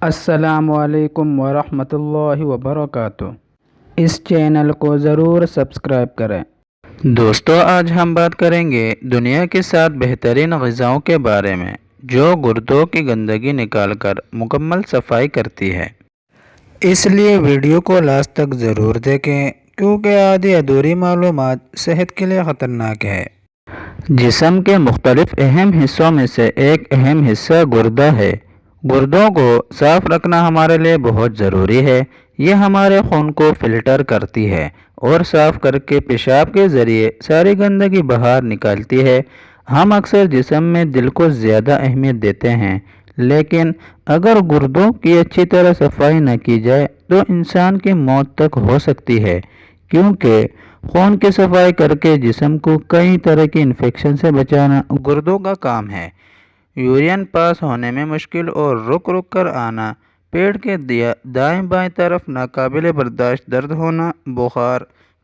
السلام علیکم ورحمۃ اللہ وبرکاتہ۔ اس چینل کو ضرور سبسکرائب کریں۔ دوستو، آج ہم بات کریں گے دنیا کی 7 بہترین غذاؤں کے بارے میں جو گردوں کی گندگی نکال کر مکمل صفائی کرتی ہے۔ اس لیے ویڈیو کو لاسٹ تک ضرور دیکھیں کیونکہ آدھی ادھوری معلومات صحت کے لیے خطرناک ہے۔ جسم کے مختلف اہم حصوں میں سے ایک اہم حصہ گردہ ہے۔ گردوں کو صاف رکھنا ہمارے لیے بہت ضروری ہے۔ یہ ہمارے خون کو فلٹر کرتی ہے اور صاف کر کے پیشاب کے ذریعے ساری گندگی باہر نکالتی ہے۔ ہم اکثر جسم میں دل کو زیادہ اہمیت دیتے ہیں، لیکن اگر گردوں کی اچھی طرح صفائی نہ کی جائے تو انسان کی موت تک ہو سکتی ہے، کیونکہ خون کی صفائی کر کے جسم کو کئی طرح کی انفیکشن سے بچانا گردوں کا کام ہے۔ یورین پاس ہونے میں مشکل اور رک رک کر آنا، پیٹ کے دائیں بائیں طرف ناقابل برداشت درد ہونا، بخار،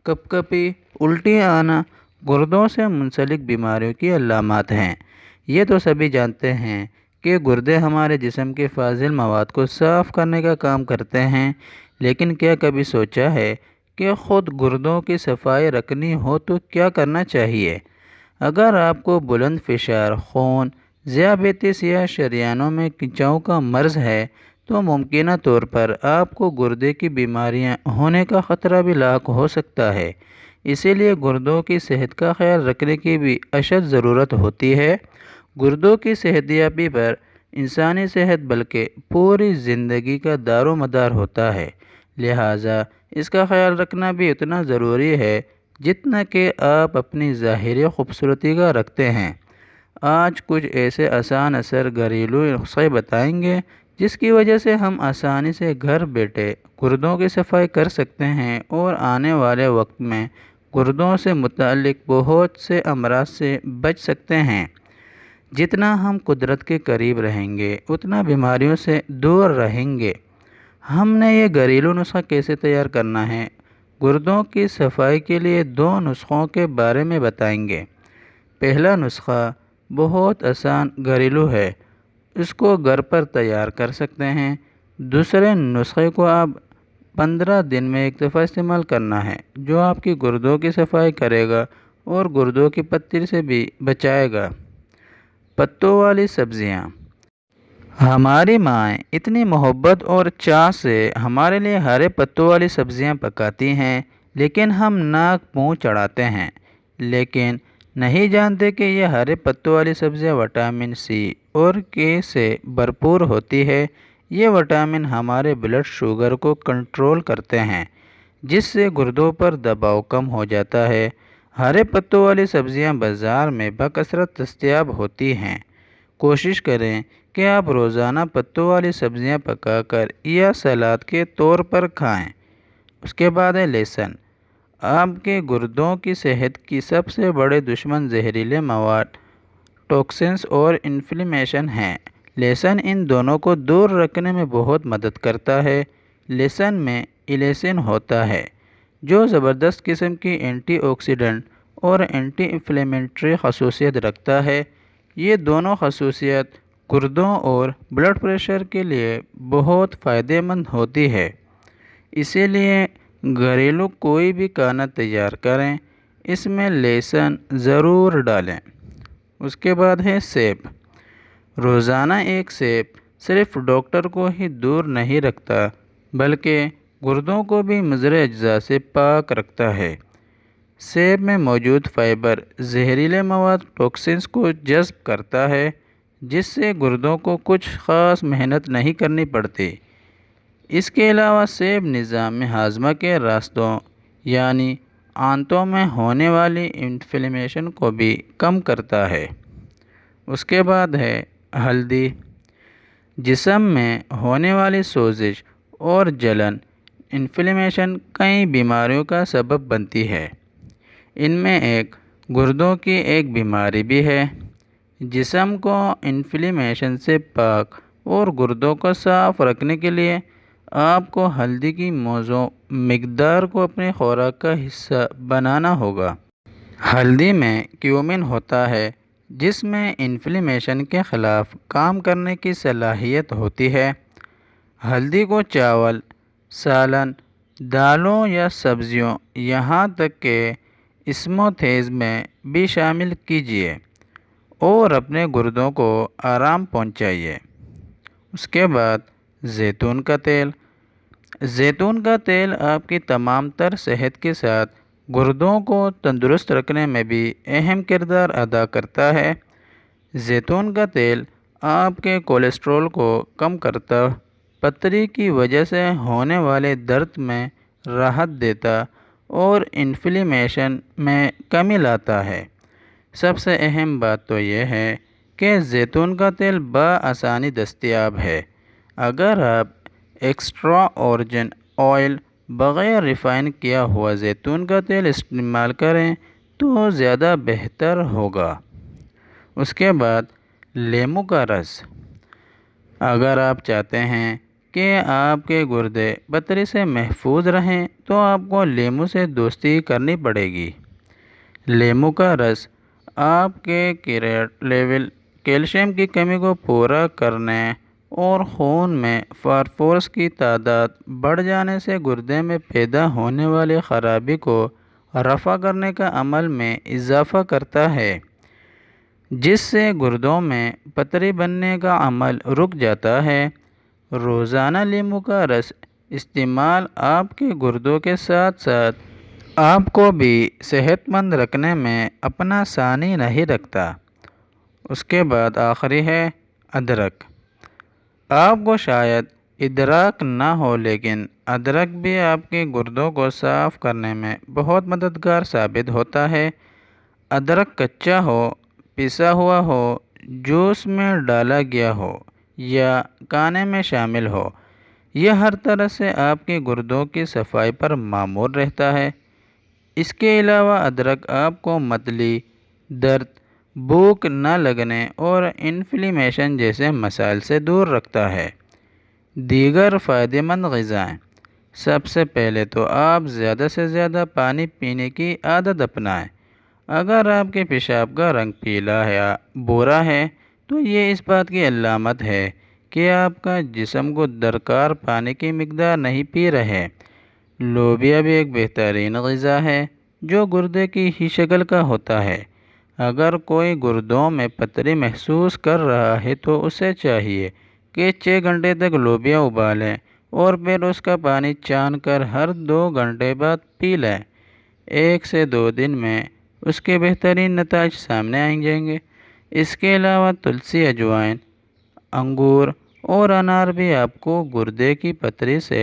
کپ کپی، الٹی آنا گردوں سے منسلک بیماریوں کی علامات ہیں۔ یہ تو سبھی جانتے ہیں کہ گردے ہمارے جسم کے فاضل مواد کو صاف کرنے کا کام کرتے ہیں، لیکن کیا کبھی سوچا ہے کہ خود گردوں کی صفائی رکھنی ہو تو کیا کرنا چاہیے؟ اگر آپ کو بلند فشار خون، ذیابیطس یا شریانوں میں کھنچاؤ کا مرض ہے تو ممکنہ طور پر آپ کو گردے کی بیماریاں ہونے کا خطرہ بھی لاحق ہو سکتا ہے۔ اسی لیے گردوں کی صحت کا خیال رکھنے کی بھی اشد ضرورت ہوتی ہے۔ گردوں کی صحتیابی پر انسانی صحت بلکہ پوری زندگی کا دار و مدار ہوتا ہے، لہٰذا اس کا خیال رکھنا بھی اتنا ضروری ہے جتنا کہ آپ اپنی ظاہری خوبصورتی کا رکھتے ہیں۔ آج کچھ ایسے آسان اثر گھریلو نسخے بتائیں گے جس کی وجہ سے ہم آسانی سے گھر بیٹھے گردوں کی صفائی کر سکتے ہیں اور آنے والے وقت میں گردوں سے متعلق بہت سے امراض سے بچ سکتے ہیں۔ جتنا ہم قدرت کے قریب رہیں گے اتنا بیماریوں سے دور رہیں گے۔ ہم نے یہ گھریلو نسخہ کیسے تیار کرنا ہے؟ گردوں کی صفائی کے لیے 2 نسخوں کے بارے میں بتائیں گے۔ پہلا نسخہ بہت آسان گھریلو ہے، اس کو گھر پر تیار کر سکتے ہیں۔ دوسرے نسخے کو آپ 15 دن میں ایک دفعہ استعمال کرنا ہے، جو آپ کی گردوں کی صفائی کرے گا اور گردوں کی پتری سے بھی بچائے گا۔ پتوں والی سبزیاں۔ ہماری مائیں اتنی محبت اور چاہ سے ہمارے لیے ہرے پتوں والی سبزیاں پکاتی ہیں، لیکن ہم ناک منہ چڑھاتے ہیں، لیکن نہیں جانتے کہ یہ ہرے پتوں والی سبزیاں وٹامن سی اور کے سے بھرپور ہوتی ہے۔ یہ وٹامن ہمارے بلڈ شوگر کو کنٹرول کرتے ہیں، جس سے گردوں پر دباؤ کم ہو جاتا ہے۔ ہرے پتوں والی سبزیاں بازار میں بکثرت دستیاب ہوتی ہیں۔ کوشش کریں کہ آپ روزانہ پتوں والی سبزیاں پکا کر یا سلاد کے طور پر کھائیں۔ اس کے بعد ہے لہسن۔ آپ کے گردوں کی صحت کی سب سے بڑے دشمن زہریلے مواد، ٹاکسنز اور انفلیمیشن ہیں۔ لہسن ان دونوں کو دور رکھنے میں بہت مدد کرتا ہے۔ لہسن میں الیسن ہوتا ہے، جو زبردست قسم کی اینٹی آکسیڈنٹ اور اینٹی انفلیمیٹری خصوصیت رکھتا ہے۔ یہ دونوں خصوصیت گردوں اور بلڈ پریشر کے لیے بہت فائدہ مند ہوتی ہے۔ اسی لیے گھریلو کوئی بھی کھانا تیار کریں، اس میں لہسن ضرور ڈالیں۔ اس کے بعد ہے سیب۔ روزانہ ایک سیب صرف ڈاکٹر کو ہی دور نہیں رکھتا بلکہ گردوں کو بھی مضر اجزاء سے پاک رکھتا ہے۔ سیب میں موجود فائبر زہریلے مواد ٹاکسنز کو جذب کرتا ہے، جس سے گردوں کو کچھ خاص محنت نہیں کرنی پڑتی۔ اس کے علاوہ سیب نظام ہاضمہ کے راستوں یعنی آنتوں میں ہونے والی انفلیمیشن کو بھی کم کرتا ہے۔ اس کے بعد ہے ہلدی۔ جسم میں ہونے والی سوزش اور جلن، انفلیمیشن کئی بیماریوں کا سبب بنتی ہے۔ ان میں ایک گردوں کی ایک بیماری بھی ہے۔ جسم کو انفلیمیشن سے پاک اور گردوں کو صاف رکھنے کے لیے آپ کو ہلدی کی موزوں مقدار کو اپنی خوراک کا حصہ بنانا ہوگا۔ ہلدی میں کیومن ہوتا ہے، جس میں انفلیمیشن کے خلاف کام کرنے کی صلاحیت ہوتی ہے۔ ہلدی کو چاول، سالن، دالوں یا سبزیوں، یہاں تک کہ اسموتھیز میں بھی شامل کیجیے اور اپنے گردوں کو آرام پہنچائیے۔ اس کے بعد زیتون کا تیل۔ زیتون کا تیل آپ کی تمام تر صحت کے ساتھ گردوں کو تندرست رکھنے میں بھی اہم کردار ادا کرتا ہے۔ زیتون کا تیل آپ کے کولیسٹرول کو کم کرتا، پتھری کی وجہ سے ہونے والے درد میں راحت دیتا اور انفلیمیشن میں کمی لاتا ہے۔ سب سے اہم بات تو یہ ہے کہ زیتون کا تیل بآسانی دستیاب ہے۔ اگر آپ ایکسٹرا ورجن آئل، بغیر ریفائن کیا ہوا زیتون کا تیل استعمال کریں تو زیادہ بہتر ہوگا۔ اس کے بعد لیموں کا رس۔ اگر آپ چاہتے ہیں کہ آپ کے گردے پتھری سے محفوظ رہیں تو آپ کو لیموں سے دوستی کرنی پڑے گی۔ لیموں کا رس آپ کے کیلشیم کی کمی کو پورا کرنے اور خون میں فاسفورس کی تعداد بڑھ جانے سے گردے میں پیدا ہونے والی خرابی کو رفع کرنے کا عمل میں اضافہ کرتا ہے، جس سے گردوں میں پتھری بننے کا عمل رک جاتا ہے۔ روزانہ لیموں کا رس استعمال آپ کے گردوں کے ساتھ ساتھ آپ کو بھی صحت مند رکھنے میں اپنا ثانی نہیں رکھتا۔ اس کے بعد آخری ہے ادرک۔ آپ کو شاید ادراک نہ ہو لیکن ادرک بھی آپ کے گردوں کو صاف کرنے میں بہت مددگار ثابت ہوتا ہے۔ ادرک کچا ہو، پسا ہوا ہو، جوس میں ڈالا گیا ہو یا کھانے میں شامل ہو، یہ ہر طرح سے آپ کے گردوں کی صفائی پر مامور رہتا ہے۔ اس کے علاوہ ادرک آپ کو متلی، درد، بھوک نہ لگنے اور انفلیمیشن جیسے مسائل سے دور رکھتا ہے۔ دیگر فائدہ مند غذائیں۔ سب سے پہلے تو آپ زیادہ سے زیادہ پانی پینے کی عادت اپنائیں۔ اگر آپ کے پیشاب کا رنگ پیلا یا بھورا ہے تو یہ اس بات کی علامت ہے کہ آپ کا جسم کو درکار پانی کی مقدار نہیں پی رہے۔ لوبیا بھی ایک بہترین غذا ہے جو گردے کی ہی شکل کا ہوتا ہے۔ اگر کوئی گردوں میں پتھری محسوس کر رہا ہے تو اسے چاہیے کہ 6 گھنٹے تک لوبیا ابالیں اور پھر اس کا پانی چھان کر ہر 2 گھنٹے بعد پی لیں۔ 1 سے 2 دن میں اس کے بہترین نتائج سامنے آ جائیں گے۔ اس کے علاوہ تلسی، اجوائن، انگور اور انار بھی آپ کو گردے کی پتھری سے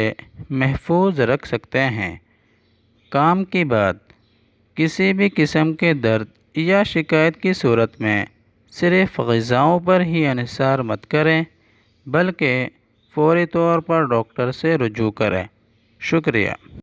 محفوظ رکھ سکتے ہیں۔ کام کی بات، کسی بھی قسم کے درد یا شکایت کی صورت میں صرف غذاؤں پر ہی انحصار مت کریں بلکہ فوری طور پر ڈاکٹر سے رجوع کریں۔ شکریہ۔